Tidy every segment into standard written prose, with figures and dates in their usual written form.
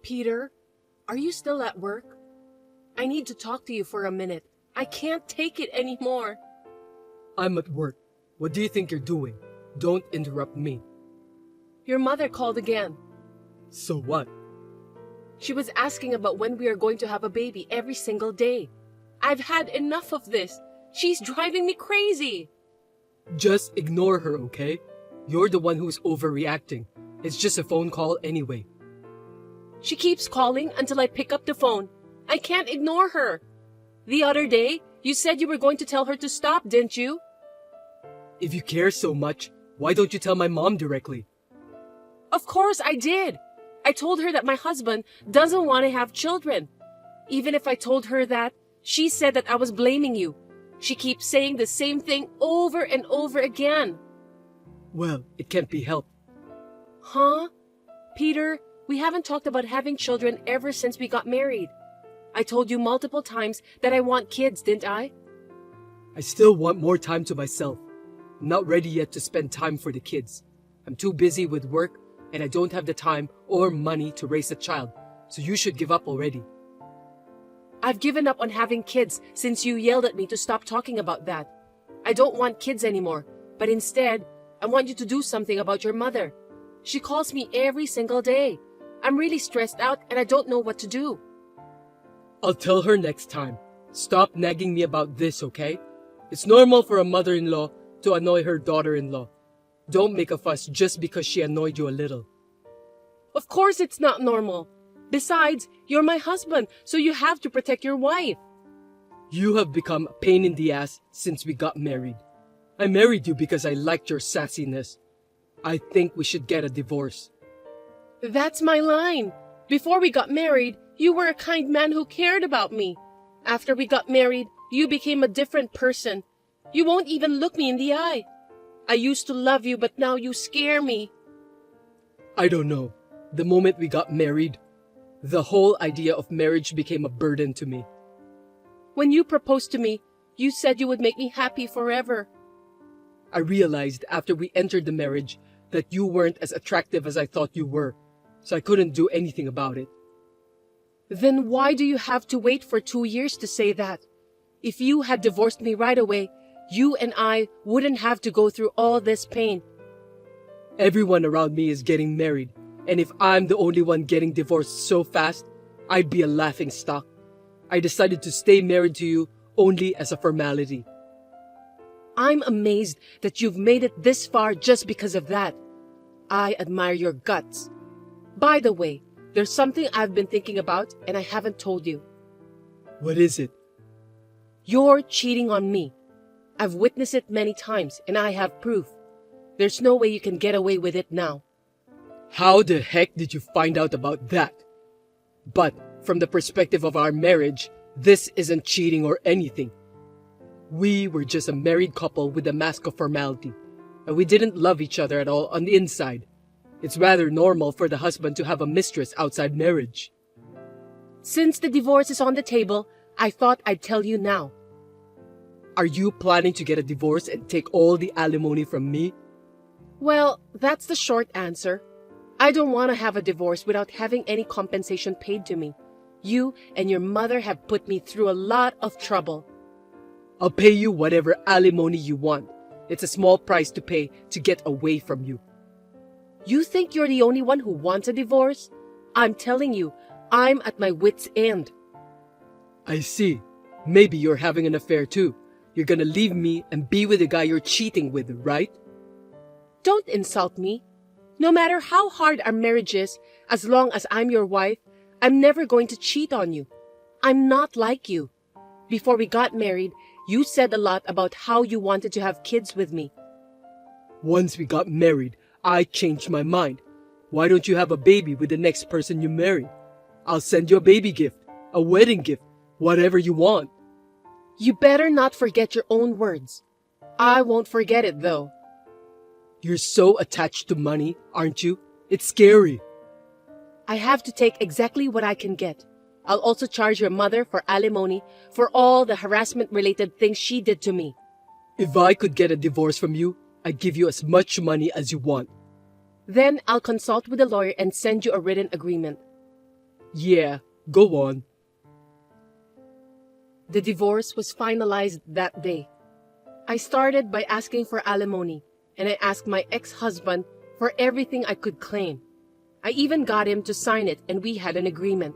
Peter, are you still at work? I need to talk to you for a minute. I can't take it anymore. I'm at work. What do you think you're doing? Don't interrupt me. Your mother called again. So what? She was asking about when we are going to have a baby every single day. I've had enough of this. She's driving me crazy. Just ignore her, okay? You're the one who's overreacting. It's just a phone call anyway. She keeps calling until I pick up the phone. I can't ignore her. The other day, you said you were going to tell her to stop, didn't you? If you care so much, why don't you tell my mom directly? Of course I did. I told her that my husband doesn't want to have children. Even if I told her that, she said that I was blaming you. She keeps saying the same thing over and over again. Well, it can't be helped. Huh? Peter, we haven't talked about having children ever since we got married. I told you multiple times that I want kids, didn't I? I still want more time to myself. I'm not ready yet to spend time for the kids. I'm too busy with work and I don't have the time or money to raise a child, so you should give up already. I've given up on having kids since you yelled at me to stop talking about that. I don't want kids anymore, but instead, I want you to do something about your mother. She calls me every single day. I'm really stressed out and I don't know what to do. I'll tell her next time. Stop nagging me about this, okay? It's normal for a mother-in-law to annoy her daughter-in-law. Don't make a fuss just because she annoyed you a little. Of course it's not normal. Besides, you're my husband, so you have to protect your wife. You have become a pain in the ass since we got married. I married you because I liked your sassiness. I think we should get a divorce. That's my line. Before we got married, you were a kind man who cared about me. After we got married, you became a different person. You won't even look me in the eye. I used to love you, but now you scare me. I don't know. The moment we got married, the whole idea of marriage became a burden to me. When you proposed to me, you said you would make me happy forever. I realized after we entered the marriage that you weren't as attractive as I thought you were, so I couldn't do anything about it. Then why do you have to wait for 2 years to say that? If you had divorced me right away, you and I wouldn't have to go through all this pain. Everyone around me is getting married, and if I'm the only one getting divorced so fast, I'd be a laughing stock. I decided to stay married to you only as a formality. I'm amazed that you've made it this far just because of that. I admire your guts. By the way, there's something I've been thinking about and I haven't told you. What is it? You're cheating on me. I've witnessed it many times and I have proof. There's no way you can get away with it now. How the heck did you find out about that? But from the perspective of our marriage, this isn't cheating or anything. We were just a married couple with a mask of formality, and we didn't love each other at all on the inside. It's rather normal for the husband to have a mistress outside marriage. Since the divorce is on the table, I thought I'd tell you now. Are you planning to get a divorce and take all the alimony from me? Well, that's the short answer. I don't want to have a divorce without having any compensation paid to me. You and your mother have put me through a lot of trouble. I'll pay you whatever alimony you want. It's a small price to pay to get away from you. You think you're the only one who wants a divorce? I'm telling you, I'm at my wit's end. I see. Maybe you're having an affair too. You're gonna leave me and be with the guy you're cheating with, right? Don't insult me. No matter how hard our marriage is, as long as I'm your wife, I'm never going to cheat on you. I'm not like you. Before we got married, you said a lot about how you wanted to have kids with me. Once we got married, I changed my mind. Why don't you have a baby with the next person you marry? I'll send you a baby gift, a wedding gift, whatever you want. You better not forget your own words. I won't forget it though. You're so attached to money, aren't you? It's scary. I have to take exactly what I can get. I'll also charge your mother for alimony for all the harassment-related things she did to me. If I could get a divorce from you, I'd give you as much money as you want. Then I'll consult with a lawyer and send you a written agreement. Yeah, go on. The divorce was finalized that day. I started by asking for alimony, and I asked my ex-husband for everything I could claim. I even got him to sign it, and we had an agreement.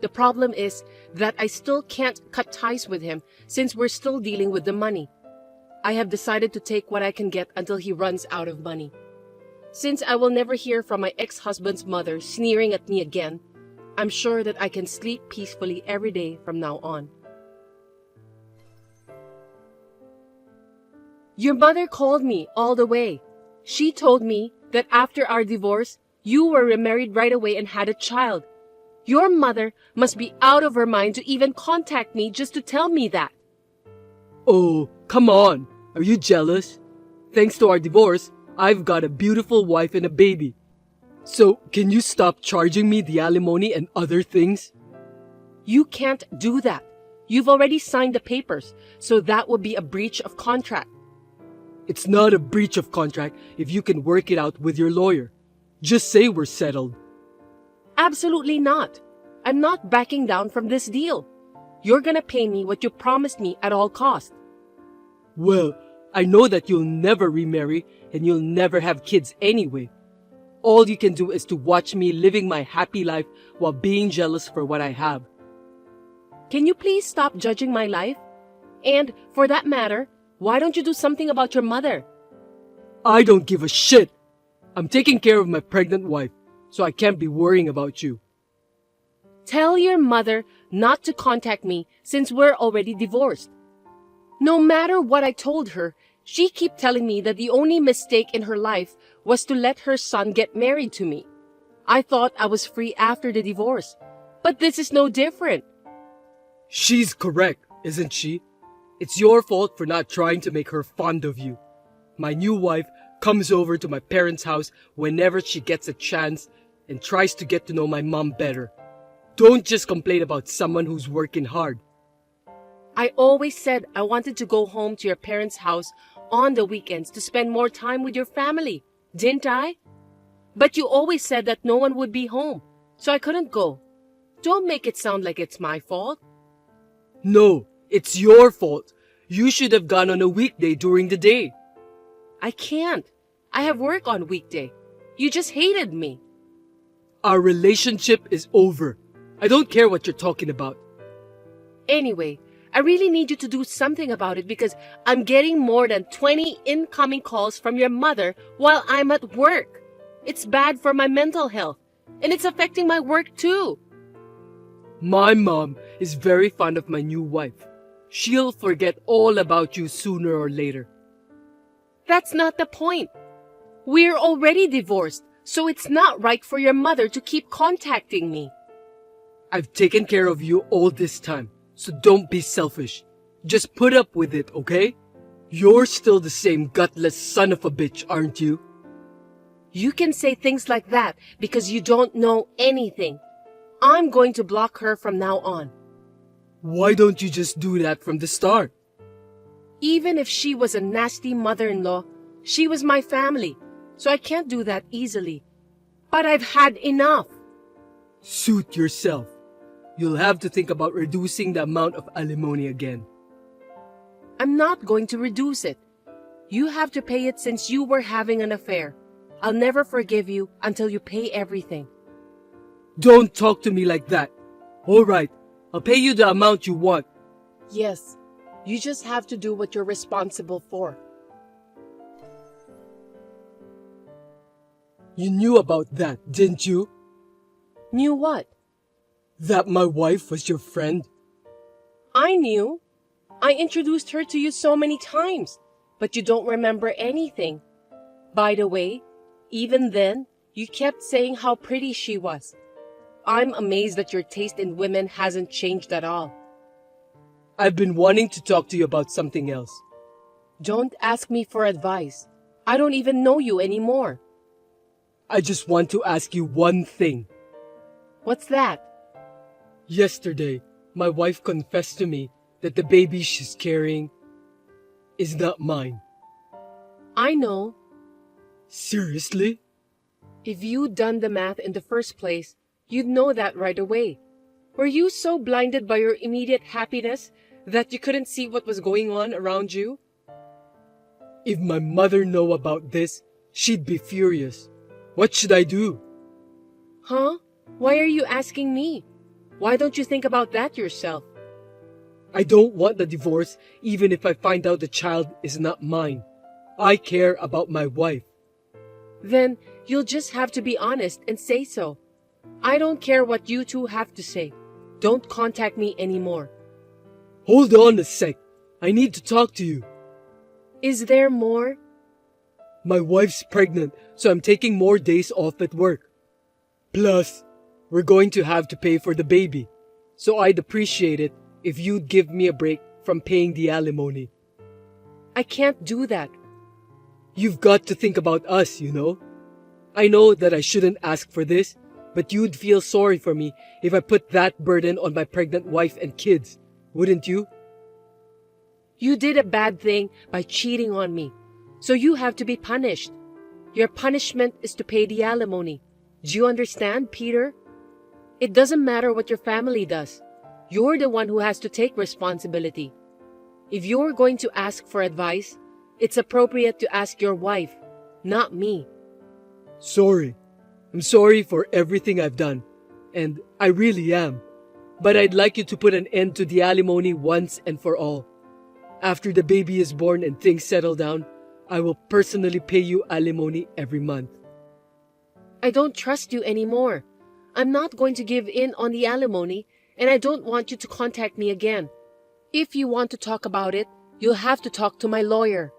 The problem is that I still can't cut ties with him since we're still dealing with the money. I have decided to take what I can get until he runs out of money. Since I will never hear from my ex-husband's mother sneering at me again, I'm sure that I can sleep peacefully every day from now on. Your mother called me all the way. She told me that after our divorce, you were remarried right away and had a child. Your mother must be out of her mind to even contact me just to tell me that. Oh, come on. Are you jealous? Thanks to our divorce, I've got a beautiful wife and a baby. So, can you stop charging me the alimony and other things? You can't do that. You've already signed the papers, so that would be a breach of contract. It's not a breach of contract if you can work it out with your lawyer. Just say we're settled. Absolutely not. I'm not backing down from this deal. You're gonna pay me what you promised me at all costs. Well, I know that you'll never remarry and you'll never have kids anyway. All you can do is to watch me living my happy life while being jealous for what I have. Can you please stop judging my life? And, for that matter, why don't you do something about your mother? I don't give a shit. I'm taking care of my pregnant wife, so I can't be worrying about you. Tell your mother not to contact me since we're already divorced. No matter what I told her, she kept telling me that the only mistake in her life was to let her son get married to me. I thought I was free after the divorce, but this is no different. She's correct, isn't she? It's your fault for not trying to make her fond of you. My new wife comes over to my parents' house whenever she gets a chance and tries to get to know my mom better. Don't just complain about someone who's working hard. I always said I wanted to go home to your parents' house on the weekends to spend more time with your family, didn't I? But you always said that no one would be home, so I couldn't go. Don't make it sound like it's my fault. No, it's your fault. You should have gone on a weekday during the day. I can't. I have work on weekday. You just hated me. Our relationship is over. I don't care what you're talking about. Anyway, I really need you to do something about it because I'm getting more than 20 incoming calls from your mother while I'm at work. It's bad for my mental health, and it's affecting my work too. My mom is very fond of my new wife. She'll forget all about you sooner or later. That's not the point. We're already divorced, so it's not right for your mother to keep contacting me. I've taken care of you all this time, so don't be selfish. Just put up with it, okay? You're still the same gutless son of a bitch, aren't you? You can say things like that because you don't know anything. I'm going to block her from now on. Why don't you just do that from the start? Even if she was a nasty mother-in-law, she was my family, so I can't do that easily. But I've had enough. Suit yourself. You'll have to think about reducing the amount of alimony again. I'm not going to reduce it. You have to pay it since you were having an affair. I'll never forgive you until you pay everything. Don't talk to me like that. All right, I'll pay you the amount you want. Yes, you just have to do what you're responsible for. You knew about that, didn't you? Knew what? That my wife was your friend? I knew. I introduced her to you so many times, but you don't remember anything. By the way, even then, you kept saying how pretty she was. I'm amazed that your taste in women hasn't changed at all. I've been wanting to talk to you about something else. Don't ask me for advice. I don't even know you anymore. I just want to ask you one thing. What's that? Yesterday, my wife confessed to me that the baby she's carrying is not mine. I know. Seriously? If you'd done the math in the first place, You'd know that right away. Were you so blinded by your immediate happiness that you couldn't see what was going on around you? If my mother know about this, she'd be furious. What should I do? Huh? Why are you asking me? Why don't you think about that yourself? I don't want the divorce even if I find out the child is not mine. I care about my wife. Then you'll just have to be honest and say so. I don't care what you two have to say. Don't contact me anymore. Hold on a sec. I need to talk to you. Is there more? My wife's pregnant, so I'm taking more days off at work. Plus, we're going to have to pay for the baby. So I'd appreciate it if you'd give me a break from paying the alimony. I can't do that. You've got to think about us, you know. I know that I shouldn't ask for this, but you'd feel sorry for me if I put that burden on my pregnant wife and kids, wouldn't you? You did a bad thing by cheating on me, so you have to be punished. Your punishment is to pay the alimony. Do you understand, Peter? It doesn't matter what your family does. You're the one who has to take responsibility. If you're going to ask for advice, it's appropriate to ask your wife, not me. Sorry. I'm sorry for everything I've done, and I really am. But I'd like you to put an end to the alimony once and for all. After the baby is born and things settle down, I will personally pay you alimony every month. I don't trust you anymore. I'm not going to give in on the alimony, and I don't want you to contact me again. If you want to talk about it, you'll have to talk to my lawyer.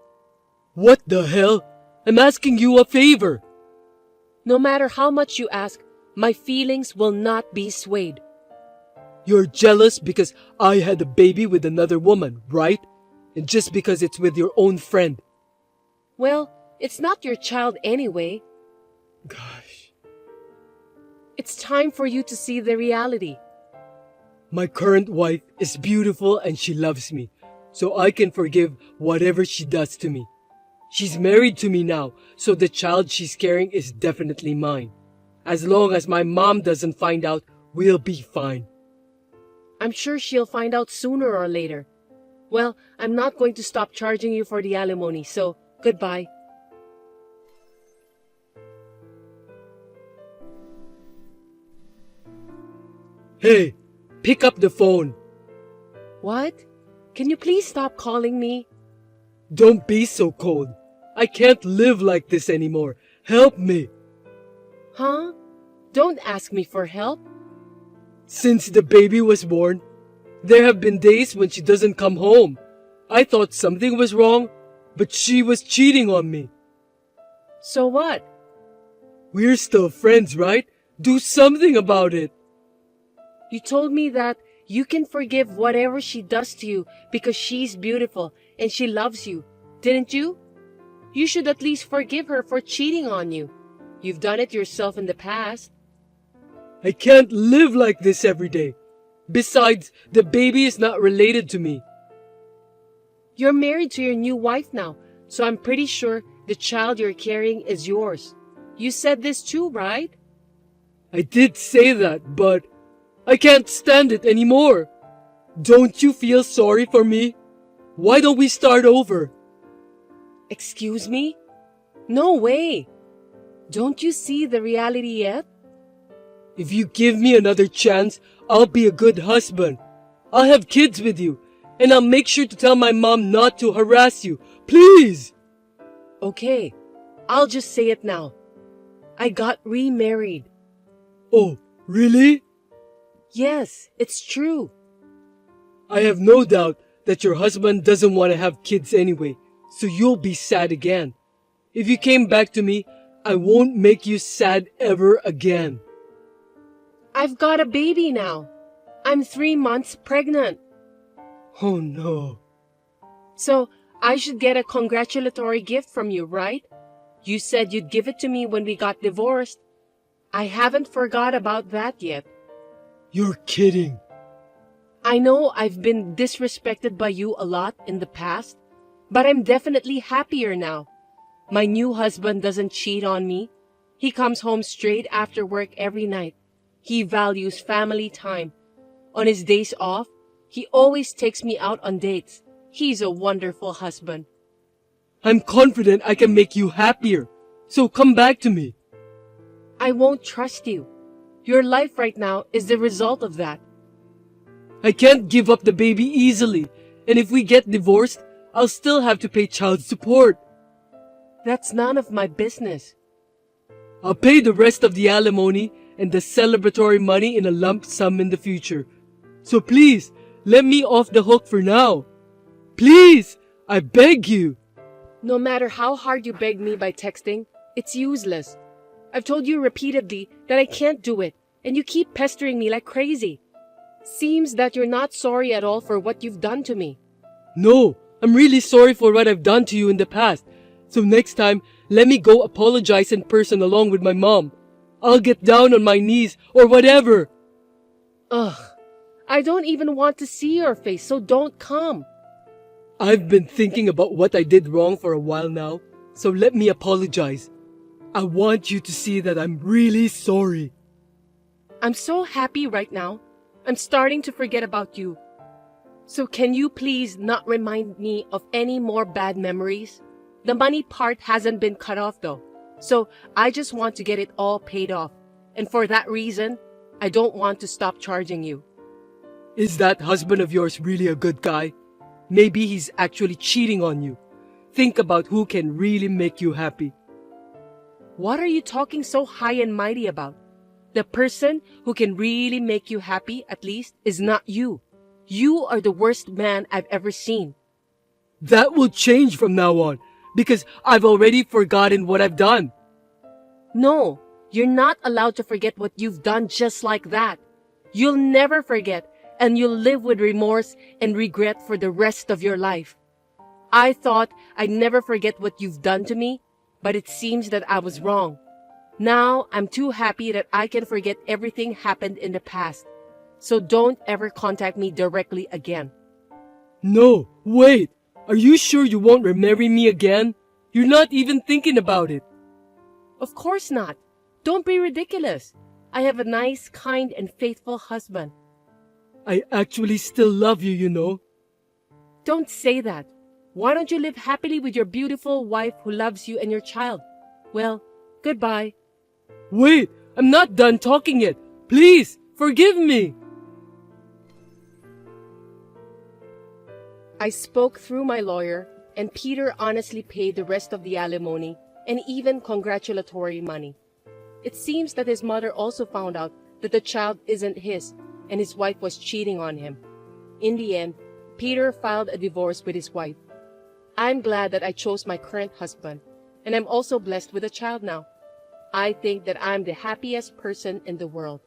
What the hell? I'm asking you a favor. No matter how much you ask, my feelings will not be swayed. You're jealous because I had a baby with another woman, right? And just because it's with your own friend. Well, it's not your child anyway. Gosh. It's time for you to see the reality. My current wife is beautiful and she loves me, so I can forgive whatever she does to me. She's married to me now, so the child she's carrying is definitely mine. As long as my mom doesn't find out, we'll be fine. I'm sure she'll find out sooner or later. Well, I'm not going to stop charging you for the alimony, so goodbye. Hey, pick up the phone. What? Can you please stop calling me? Don't be so cold. I can't live like this anymore. Help me. Huh? Don't ask me for help. Since the baby was born, there have been days when she doesn't come home. I thought something was wrong, but she was cheating on me. So what? We're still friends, right? Do something about it. You told me that you can forgive whatever she does to you because she's beautiful and she loves you, didn't you? You should at least forgive her for cheating on you. You've done it yourself in the past. I can't live like this every day. Besides, the baby is not related to me. You're married to your new wife now, so I'm pretty sure the child you're carrying is yours. You said this too, right? I did say that, but I can't stand it anymore. Don't you feel sorry for me? Why don't we start over? Excuse me? No way. Don't you see the reality yet? If you give me another chance, I'll be a good husband. I'll have kids with you, and I'll make sure to tell my mom not to harass you. Please! Okay, I'll just say it now. I got remarried. Oh, really? Yes, it's true. I have no doubt that your husband doesn't want to have kids anyway, so you'll be sad again. If you came back to me, I won't make you sad ever again. I've got a baby now. I'm 3 months pregnant. Oh no. So I should get a congratulatory gift from you, right? You said you'd give it to me when we got divorced. I haven't forgot about that yet. You're kidding. I know I've been disrespected by you a lot in the past, but I'm definitely happier now. My new husband doesn't cheat on me. He comes home straight after work every night. He values family time. On his days off, he always takes me out on dates. He's a wonderful husband. I'm confident I can make you happier. So come back to me. I won't trust you. Your life right now is the result of that. I can't give up the baby easily. And if we get divorced, I'll still have to pay child support. That's none of my business. I'll pay the rest of the alimony and the celebratory money in a lump sum in the future. So please, let me off the hook for now. Please, I beg you. No matter how hard you beg me by texting, it's useless. I've told you repeatedly that I can't do it, and you keep pestering me like crazy. Seems that you're not sorry at all for what you've done to me. No, I'm really sorry for what I've done to you in the past. So next time, let me go apologize in person along with my mom. I'll get down on my knees or whatever. Ugh, I don't even want to see your face, so don't come. I've been thinking about what I did wrong for a while now, so let me apologize. I want you to see that I'm really sorry. I'm so happy right now. I'm starting to forget about you. So can you please not remind me of any more bad memories? The money part hasn't been cut off though, so I just want to get it all paid off. And for that reason, I don't want to stop charging you. Is that husband of yours really a good guy? Maybe he's actually cheating on you. Think about who can really make you happy. What are you talking so high and mighty about? The person who can really make you happy, at least, is not you. You are the worst man I've ever seen. That will change from now on, because I've already forgotten what I've done. No, you're not allowed to forget what you've done just like that. You'll never forget, and you'll live with remorse and regret for the rest of your life. I thought I'd never forget what you've done to me, but it seems that I was wrong. Now I'm too happy that I can forget everything happened in the past. So don't ever contact me directly again. No, wait. Are you sure you won't remarry me again? You're not even thinking about it. Of course not. Don't be ridiculous. I have a nice, kind, and faithful husband. I actually still love you, you know. Don't say that. Why don't you live happily with your beautiful wife who loves you and your child? Well, goodbye. Wait, I'm not done talking yet. Please, forgive me. I spoke through my lawyer, and Peter honestly paid the rest of the alimony and even congratulatory money. It seems that his mother also found out that the child isn't his and his wife was cheating on him. In the end, Peter filed a divorce with his wife. I'm glad that I chose my current husband, and I'm also blessed with a child now. I think that I'm the happiest person in the world.